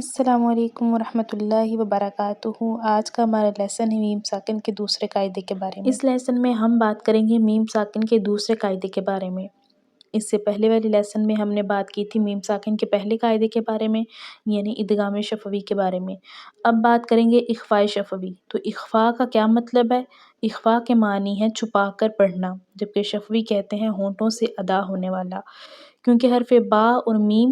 السلام علیکم ورحمۃ اللہ وبرکاتہ۔ آج کا ہمارا لیسن ہے میم ساکن کے دوسرے قاعدے کے بارے میں۔ اس لیسن میں ہم بات کریں گے میم ساکن کے دوسرے قاعدے کے بارے میں۔ اس سے پہلے والے لیسن میں ہم نے بات کی تھی میم ساکن کے پہلے قاعدے کے بارے میں، یعنی ادغام شفوی کے بارے میں۔ اب بات کریں گے اخفاء شفوی۔ تو اخفاء کا کیا مطلب ہے؟ اخفاء کے معنی ہے چھپا کر پڑھنا، جبکہ شفوی کہتے ہیں ہونٹوں سے ادا ہونے والا، کیونکہ حرف با اور میم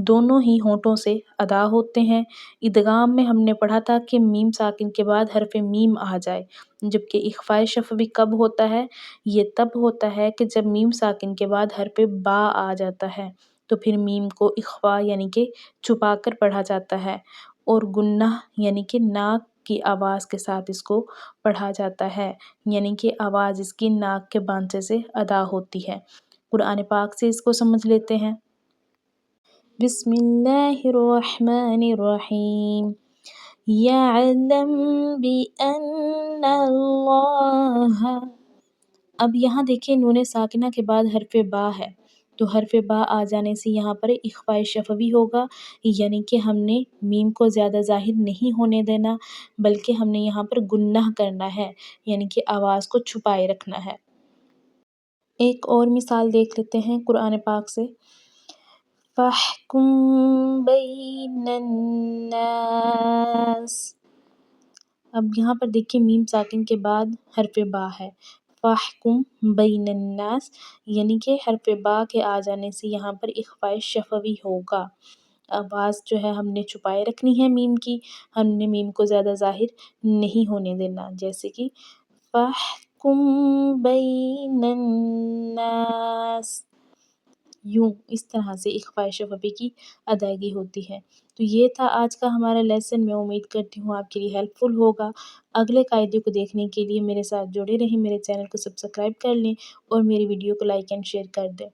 دونوں ہی ہونٹوں سے ادا ہوتے ہیں۔ ادغام میں ہم نے پڑھا تھا کہ میم ساکن کے بعد حرف میم آ جائے، جبکہ اخفاء شفوی کب ہوتا ہے؟ یہ تب ہوتا ہے کہ جب میم ساکن کے بعد حرف با آ جاتا ہے، تو پھر میم کو اخفاء یعنی کہ چھپا کر پڑھا جاتا ہے، اور گنہ یعنی کہ ناک کی آواز کے ساتھ اس کو پڑھا جاتا ہے، یعنی کہ آواز اس کی ناک کے بانسے سے ادا ہوتی ہے۔ قرآن پاک سے اس کو سمجھ لیتے ہیں۔ بسم اللہ الرحمن الرحیم۔ یعلم بأن اللہ۔ اب یہاں دیکھیں نون ساکنہ کے بعد حرف با ہے، تو حرف با آ جانے سے یہاں پر اخفاء شفوی ہوگا، یعنی کہ ہم نے میم کو زیادہ ظاہر نہیں ہونے دینا، بلکہ ہم نے یہاں پر گنہ کرنا ہے، یعنی کہ آواز کو چھپائے رکھنا ہے۔ ایک اور مثال دیکھ لیتے ہیں قرآن پاک سے۔ فَاحْكُم بَيْنَ النَّاسِ۔ اب یہاں پر دیکھیں میم ساکن کے بعد حرف با ہے، فَاحْكُم بَيْنَ النَّاسِ، یعنی کہ حرف با کے آ جانے سے یہاں پر اخفاء شفوی ہوگا۔ آواز جو ہے ہم نے چھپائے رکھنی ہے میم کی، ہم نے میم کو زیادہ ظاہر نہیں ہونے دینا، جیسے کہ فَاحْكُم بَيْنَ النَّاسِ، یوں اس طرح سے اخفاء شفوی کی ادائیگی ہوتی ہے۔ تو یہ تھا آج کا ہمارا لیسن، میں امید کرتی ہوں آپ کے لیے ہیلپ فل ہوگا۔ اگلے قاعدے کو دیکھنے کے لیے میرے ساتھ جڑے رہیں، میرے چینل کو سبسکرائب کر لیں اور میری ویڈیو کو لائک اینڈ شیئر کر دیں۔